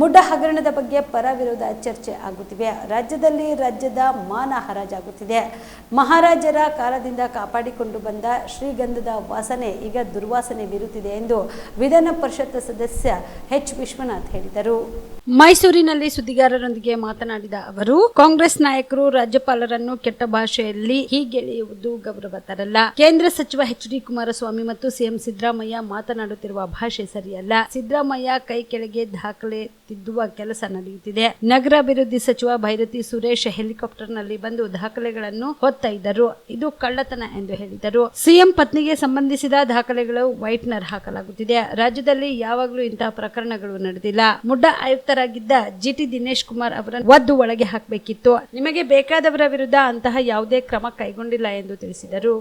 ಮುಡ್ಡ ಹಗರಣದ ಬಗ್ಗೆ ಪರ ವಿರೋಧ ಚರ್ಚೆ ಆಗುತ್ತಿವೆ. ರಾಜ್ಯದ ಮಾನ ಹರಾಜಾಗುತ್ತಿದೆ. ಮಹಾರಾಜರ ಕಾಲದಿಂದ ಕಾಪಾಡಿಕೊಂಡು ಬಂದ ಶ್ರೀಗಂಧದ ವಾಸನೆ ಈಗ ದುರ್ವಾಸನೆ ಬೀರುತ್ತಿದೆ ಎಂದು ವಿಧಾನ ಪರಿಷತ್ ಸದಸ್ಯ ಎಚ್ ವಿಶ್ವನಾಥ್ ಹೇಳಿದರು. ಮೈಸೂರಿನಲ್ಲಿ ಸುದ್ದಿಗಾರರೊಂದಿಗೆ ಮಾತನಾಡಿದ ಅವರು, ಕಾಂಗ್ರೆಸ್ ನಾಯಕರು ರಾಜ್ಯಪಾಲರನ್ನು ಕೆಟ್ಟ ಭಾಷೆಯಲ್ಲಿ ಹೀಗೆಳೆಯುವುದು ಗೌರವ ತರಲ್ಲ. ಕೇಂದ್ರ ಸಚಿವ ಎಚ್ ಡಿ ಕುಮಾರಸ್ವಾಮಿ ಮತ್ತು ಸಿಎಂ ಸಿದ್ದರಾಮಯ್ಯ ಮಾತನಾಡುತ್ತಿರುವ ಭಾಷೆ ಸರಿಯಲ್ಲ. ಸಿದ್ದರಾಮಯ್ಯ ಕೈ ಕೆಳಗೆ ದಾಖಲೆ ತಿದ್ದುವ ಕೆಲಸ ನಡೆಯುತ್ತಿದೆ. ನಗರಾಭಿವೃದ್ಧಿ ಸಚಿವ ಭೈರತಿ ಸುರೇಶ್ ಹೆಲಿಕಾಪ್ಟರ್ನಲ್ಲಿ ಬಂದು ದಾಖಲೆಗಳನ್ನು ಹೊತ್ತೊಯ್ದರು. ಇದು ಕಳ್ಳತನ ಎಂದು ಹೇಳಿದರು. ಸಿಎಂ ಪತ್ನಿಗೆ ಸಂಬಂಧಿಸಿದ ದಾಖಲೆಗಳು ವೈಟ್ನರ್ ಹಾಕಲಾಗುತ್ತಿದೆ. ರಾಜ್ಯದಲ್ಲಿ ಯಾವಾಗಲೂ ಇಂತಹ ಪ್ರಕರಣಗಳು ನಡೆದಿಲ್ಲ. ಮುಡ್ಡ ಆಯುಕ್ತರಾಗಿದ್ದ ಜಿಟಿ ದಿನೇಶ್ ಕುಮಾರ್ ಅವರನ್ನು ಒದ್ದು ಒಳಗೆ ಹಾಕಬೇಕಿತ್ತು. ನಿಮಗೆ ಬೇಕಾದವರ ವಿರುದ್ಧ ಅಂತಹ ಯಾವುದೇ ಕ್ರಮ ಕೈಗೊಂಡಿಲ್ಲ ಎಂದು ತಿಳಿಸಿದರು.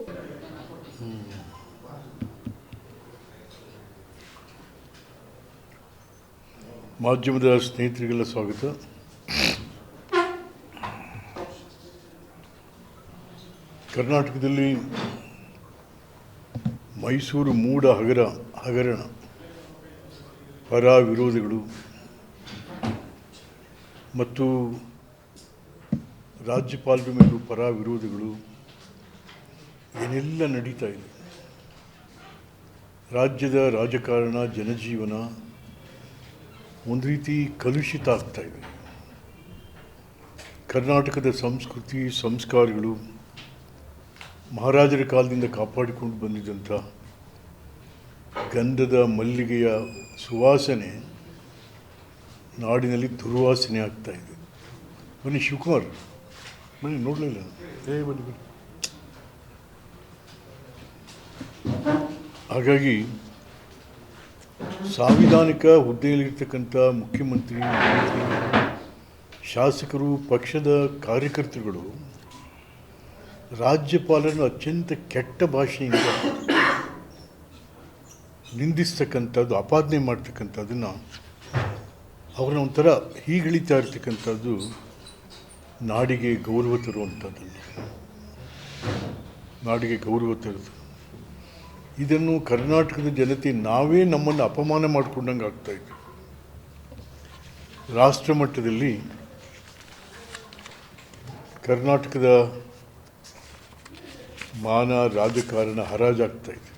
ಮಾಧ್ಯಮದ ಸ್ನೇಹಿತರಿಗೆಲ್ಲ ಸ್ವಾಗತ. ಕರ್ನಾಟಕದಲ್ಲಿ ಮೈಸೂರು ಮೂಡ ಹಗರಣ ಪರ ವಿರೋಧಿಗಳು ಮತ್ತು ರಾಜ್ಯಪಾಲರ ಮೇಲೂ ಪರ ವಿರೋಧಿಗಳು ಏನೆಲ್ಲ ನಡೀತಾ ಇದೆ. ರಾಜ್ಯದ ರಾಜಕಾರಣ, ಜನಜೀವನ ಒಂದು ರೀತಿ ಕಲುಷಿತ ಆಗ್ತಾ ಇದೆ. ಕರ್ನಾಟಕದ ಸಂಸ್ಕೃತಿ ಸಂಸ್ಕಾರಗಳು, ಮಹಾರಾಜರ ಕಾಲದಿಂದ ಕಾಪಾಡಿಕೊಂಡು ಬಂದಿದ್ದಂಥ ಗಂಧದ ಮಲ್ಲಿಗೆಯ ಸುವಾಸನೆ ನಾಡಿನಲ್ಲಿ ದುರ್ವಾಸನೆ ಆಗ್ತಾ ಇದೆ. ಬನ್ನಿ ಶಿವಕುಮಾರ್, ಬನ್ನಿ, ನೋಡಲಿಲ್ಲ, ಬನ್ನಿ. ಹಾಗಾಗಿ ಸಾಂವಿಧಾನಿಕ ಹುದ್ದೆಯಲ್ಲಿರ್ತಕ್ಕಂಥ ಮುಖ್ಯಮಂತ್ರಿ, ಶಾಸಕರು, ಪಕ್ಷದ ಕಾರ್ಯಕರ್ತರುಗಳು ರಾಜ್ಯಪಾಲರನ್ನು ಅತ್ಯಂತ ಕೆಟ್ಟ ಭಾಷೆಯಿಂದ ನಿಂದಿಸ್ತಕ್ಕಂಥದ್ದು, ಅಪಾದನೆ ಮಾಡ್ತಕ್ಕಂಥದ್ದನ್ನು, ಅವ್ರನ್ನ ಒಂಥರ ಹೀಗಳಿತಾ ಇರ್ತಕ್ಕಂಥದ್ದು ನಾಡಿಗೆ ಗೌರವ ತರುವಂಥದ್ದನ್ನು, ನಾಡಿಗೆ ಗೌರವ ತರುವುದು. ಇದನ್ನು ಕರ್ನಾಟಕದ ಜನತೆ ನಾವೇ ನಮ್ಮನ್ನು ಅಪಮಾನ ಮಾಡಿಕೊಂಡಂಗೆ ಆಗ್ತಾಯಿತ್ತು. ರಾಷ್ಟ್ರ ಮಟ್ಟದಲ್ಲಿ ಕರ್ನಾಟಕದ ಮಾನ, ರಾಜಕಾರಣ ಹರಾಜಾಗ್ತಾಯಿದೆ.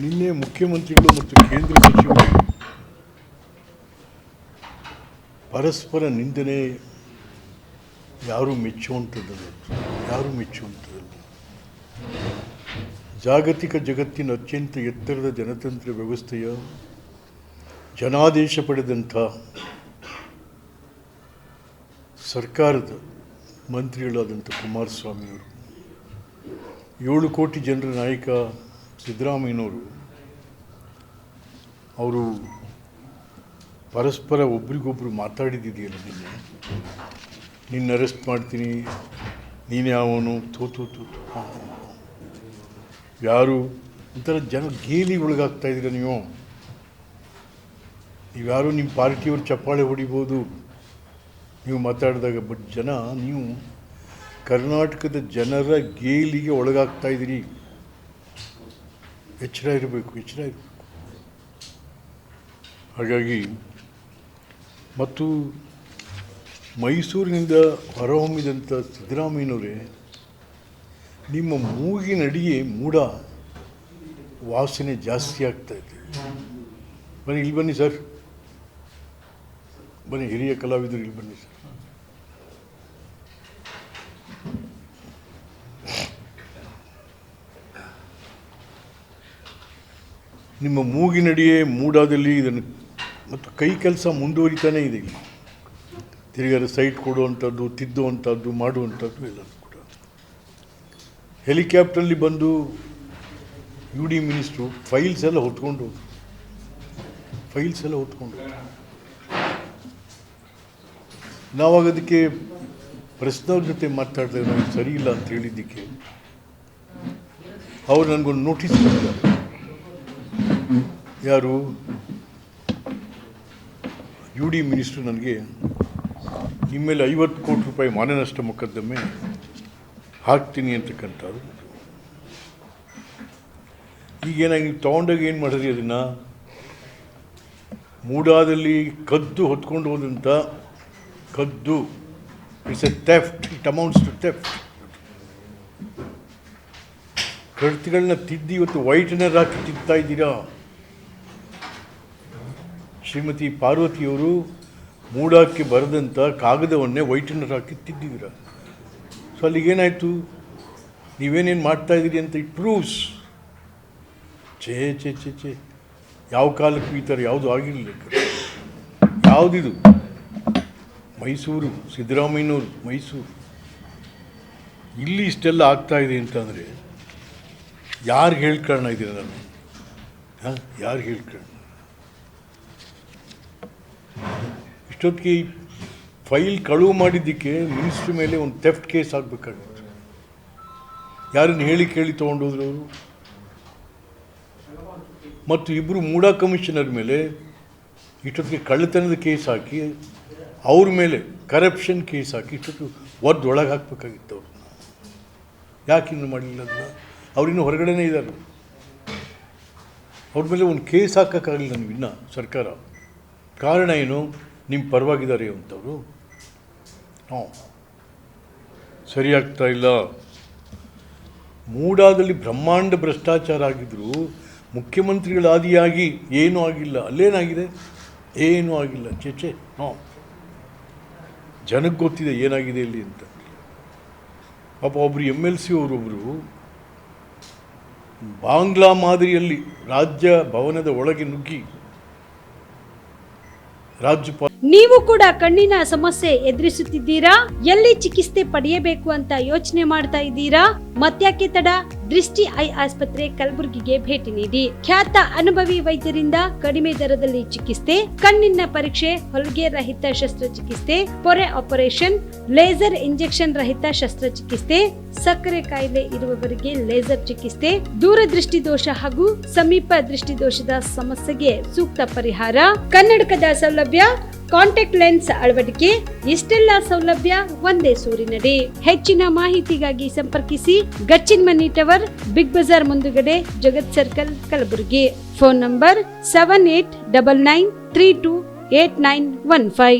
ನಿನ್ನೆ ಮುಖ್ಯಮಂತ್ರಿಗಳು ಮತ್ತು ಕೇಂದ್ರ ಸಚಿವರು ಪರಸ್ಪರ ನಿಂದನೆ ಯಾರೂ ಮೆಚ್ಚುವಂಥದ್ದಲ್ಲ. ಜಾಗತಿಕ ಜಗತ್ತಿನ ಅತ್ಯಂತ ಎತ್ತರದ ಜನತಂತ್ರ ವ್ಯವಸ್ಥೆಯ ಜನಾದೇಶ ಪಡೆದಂಥ ಸರ್ಕಾರದ ಮಂತ್ರಿಗಳಾದಂಥ ಕುಮಾರಸ್ವಾಮಿಯವರು, 7 ಕೋಟಿ ಜನರ ನಾಯಕ ಸಿದ್ದರಾಮಯ್ಯನವರು, ಅವರು ಪರಸ್ಪರ ಒಬ್ರಿಗೊಬ್ಬರು ಮಾತಾಡಿದ್ದಿದೆಯಲ್ಲ, ನಿನ್ನ ಅರೆಸ್ಟ್ ಮಾಡ್ತೀನಿ, ನೀನು ಯಾವನು, ತೋತು ಯಾರು ಒಂಥರ ಜನ ಗೇಲಿ ಒಳಗಾಗ್ತಾಯಿದ್ದೀರ. ನೀವ್ಯಾರು ನಿಮ್ಮ ಪಾರ್ಟಿಯವ್ರು ಚಪ್ಪಾಳೆ ಹೊಡಿಬೋದು ನೀವು ಮಾತಾಡಿದಾಗ, ಬಟ್ ನೀವು ಕರ್ನಾಟಕದ ಜನರ ಗೇಲಿಗೆ ಒಳಗಾಗ್ತಾಯಿದ್ದೀರಿ. ಎಚ್ಚರ ಇರಬೇಕು. ಹಾಗಾಗಿ ಮತ್ತು ಮೈಸೂರಿನಿಂದ ಹೊರಹೊಮ್ಮಿದಂಥ ಸಿದ್ದರಾಮಯ್ಯನವರೇ, ನಿಮ್ಮ ಮೂಗಿನಡಿಯೇ ಮೂಡ ವಾಸನೆ ಜಾಸ್ತಿ ಆಗ್ತಾಯಿದೆ. ಬನ್ನಿ, ಇಲ್ಲಿ ಬನ್ನಿ ಸರ್, ಬನ್ನಿ, ಹಿರಿಯ ಕಲಾವಿದರು ಇಲ್ಲಿ ಬನ್ನಿ ಸರ್. ನಿಮ್ಮ ಮೂಗಿನಡಿಯೇ ಮೂಡಾದಲ್ಲಿ ಇದನ್ನು ಮತ್ತು ಕೈ ಕೆಲಸ ಮುಂದುವರಿತಾನೇ ಇದೆ. ಇಲ್ಲಿ ತಿರುಗಾರ ಸೈಟ್ ಕೊಡುವಂಥದ್ದು, ತಿದ್ದುವಂಥದ್ದು, ಮಾಡುವಂಥದ್ದು ಎಲ್ಲರೂ ಕೂಡ. ಹೆಲಿಕಾಪ್ಟ್ರಲ್ಲಿ ಬಂದು UD ಮಿನಿಸ್ಟ್ರು ಫೈಲ್ಸ್ ಎಲ್ಲ ಹೊತ್ಕೊಂಡು ನಾವಾಗ ಅದಕ್ಕೆ ಪ್ರಶ್ನವ್ರ ಜೊತೆ ಮಾತಾಡಿದಾಗ ನನಗೆ ಸರಿ ಇಲ್ಲ ಅಂತ ಹೇಳಿದ್ದಕ್ಕೆ ಅವ್ರು ನನಗೊಂದು ನೋಟಿಸ್ ಕೊಟ್ಟಿದ್ದಾರೆ. ಯಾರು? UD ಮಿನಿಸ್ಟ್ರು ನನಗೆ ನಿಮ್ಮ ಮೇಲೆ 50 ಕೋಟಿ ರೂಪಾಯಿ ಮಾನನಷ್ಟ ಮೊಕದ್ದಮೆ ಹಾಕ್ತೀನಿ ಅಂತಕ್ಕಂಥದ್ದು. ಈಗೇನಾಗಿ ನೀವು ತೊಗೊಂಡಾಗ ಏನು ಮಾಡಿದ್ರಿ ಅದನ್ನು? ಮೂಡಾದಲ್ಲಿ ಕದ್ದು ಹೊತ್ಕೊಂಡು ಹೋದಂಥ ಕದ್ದು, it's a theft, it amounts to theft. ಕಡ್ತಿಗಳನ್ನ ತಿದ್ದಿ ಇವತ್ತು ವೈಟ್ನರ್ ಹಾಕಿ ತಿಂತಾ ಇದ್ದೀರಾ. ಶ್ರೀಮತಿ ಪಾರ್ವತಿಯವರು ಮೂಡಕ್ಕೆ ಬರೆದಂಥ ಕಾಗದವನ್ನೇ ವೈಟ್ನರ್ ಹಾಕಿ ತಿದ್ದಿದ್ದೀರ. ಸೊ ಅಲ್ಲಿಗೇನಾಯಿತು? ನೀವೇನೇನು ಮಾಡ್ತಾಯಿದ್ದೀರಿ ಅಂತ ಇಟ್ ಪ್ರೂವ್ಸ್. ಛೇ ಛೇ ಛೇ ಛೇ, ಯಾವ ಕಾಲಕ್ಕೂ ಈ ಥರ ಯಾವುದು ಆಗಿರಲಿಲ್ಲ. ಯಾವುದಿದು? ಮೈಸೂರು, ಸಿದ್ದರಾಮಯ್ಯನವರು ಮೈಸೂರು, ಇಲ್ಲಿ ಇಷ್ಟೆಲ್ಲ ಆಗ್ತಾಯಿದೆ ಅಂತಂದರೆ ಯಾರು ಹೇಳ್ಕೊಳ್ಳೋಣ ಇದ್ದೀರ ನಾನು? ಹಾಂ, ಯಾರು ಹೇಳ್ಕೊಳ್ಳೋಣ? ಇಷ್ಟೊತ್ತಿಗೆ ಫೈಲ್ ಕಳುವು ಮಾಡಿದ್ದಕ್ಕೆ ಮಿನಿಸ್ಟ್ರ್ ಮೇಲೆ ಒಂದು ಥೆಫ್ಟ್ ಕೇಸ್ ಆಗಬೇಕಾಗಿತ್ತು. ಯಾರನ್ನು ಹೇಳಿ ಕೇಳಿ ತೊಗೊಂಡೋದ್ರು ಅವರು. ಮತ್ತು ಇಬ್ಬರು ಮೂಡಾ ಕಮಿಷನರ್ ಮೇಲೆ ಇಷ್ಟೊತ್ತಿಗೆ ಕಳ್ಳತನದ ಕೇಸ್ ಹಾಕಿ ಅವ್ರ ಮೇಲೆ ಕರಪ್ಷನ್ ಕೇಸ್ ಹಾಕಿ ಇಷ್ಟೊತ್ತು ಒಳಗೆ ಹಾಕಬೇಕಾಗಿತ್ತು ಅವ್ರನ್ನ. ಯಾಕೆ ಇನ್ನು ಮಾಡಲಿಲ್ಲ ಅದನ್ನ? ಅವರಿನ್ನೂ ಹೊರಗಡೆನೇ ಇದ್ದಾರೆ. ಅವ್ರ ಮೇಲೆ ಒಂದು ಕೇಸ್ ಹಾಕೋಕ್ಕಾಗಲಿಲ್ಲ ನೀವು ಇನ್ನೂ ಸರ್ಕಾರ. ಕಾರಣ ಏನು? ನಿಮ್ಮ ಪರವಾಗಿದ್ದಾರೆ ಅಂತವರು. ಸರಿಯಾಗ್ತಾ ಇಲ್ಲ. ಮೂಡಾದಲ್ಲಿ ಬ್ರಹ್ಮಾಂಡ ಭ್ರಷ್ಟಾಚಾರ ಆಗಿದ್ದರೂ ಮುಖ್ಯಮಂತ್ರಿಗಳಾದಿಯಾಗಿ ಏನೂ ಆಗಿಲ್ಲ. ಅಲ್ಲೇನಾಗಿದೆ? ಏನೂ ಆಗಿಲ್ಲ. ಚೇಚೆ ಜನಕ್ಕೆ ಗೊತ್ತಿದೆ ಏನಾಗಿದೆ ಇಲ್ಲಿ ಅಂತ. ಪಾಪ ಒಬ್ಬರು MLC ಅವರೊಬ್ಬರು ಬಾಂಗ್ಲಾ ಮಾದರಿಯಲ್ಲಿ ರಾಜ್ಯ ಭವನದ ಒಳಗೆ ನುಗ್ಗಿ ರಾಜ್ಯಪಾಲ. ನೀವು ಕೂಡ ಕಣ್ಣಿನ ಸಮಸ್ಯೆ ಎದುರಿಸುತ್ತಿದ್ದೀರಾ? ಎಲ್ಲಿ ಚಿಕಿತ್ಸೆ ಪಡೆಯಬೇಕು ಅಂತ ಯೋಚನೆ ಮಾಡ್ತಾ ಇದ್ದೀರಾ? ಮತ್ಯಾಕೆ ತಡ? ದೃಷ್ಟಿ ಐ ಆಸ್ಪತ್ರೆ ಕಲಬುರಗಿಗೆ ಭೇಟಿ ನೀಡಿ. ಖ್ಯಾತ ಅನುಭವಿ ವೈದ್ಯರಿಂದ ಕಡಿಮೆ ದರದಲ್ಲಿ ಚಿಕಿತ್ಸೆ, ಕಣ್ಣಿನ ಪರೀಕ್ಷೆ, ಹೊಲಿಗೆ ರಹಿತ ಶಸ್ತ್ರಚಿಕಿತ್ಸೆ, ಪೊರೆ ಆಪರೇಷನ್, ಲೇಸರ್ ಇಂಜೆಕ್ಷನ್ ರಹಿತ ಶಸ್ತ್ರಚಿಕಿತ್ಸೆ, ಸಕ್ಕರೆ ಕಾಯಿಲೆ ಇರುವವರಿಗೆ ಲೇಸರ್ ಚಿಕಿತ್ಸೆ, ದೂರದೃಷ್ಟಿ ದೋಷ ಹಾಗೂ ಸಮೀಪ ದೃಷ್ಟಿ ದೋಷದ ಸಮಸ್ಯೆಗೆ ಸೂಕ್ತ ಪರಿಹಾರ, ಕನ್ನಡಕದ ಸೌಲಭ್ಯ, ಕಾಂಟ್ಯಾಕ್ಟ್ ಲೆನ್ಸ್ ಅಳವಡಿಕೆ, ಇಷ್ಟೆಲ್ಲ ಸೌಲಭ್ಯ ಒಂದೇ ಸೂರಿನಡಿ. ಹೆಚ್ಚಿನ ಮಾಹಿತಿಗಾಗಿ ಸಂಪರ್ಕಿಸಿ Gachchin Mani tower, Big Bazaar ಮುಂದುಗಡೆ, Jagat circle, Kalaburagi. Phone number 7899328915.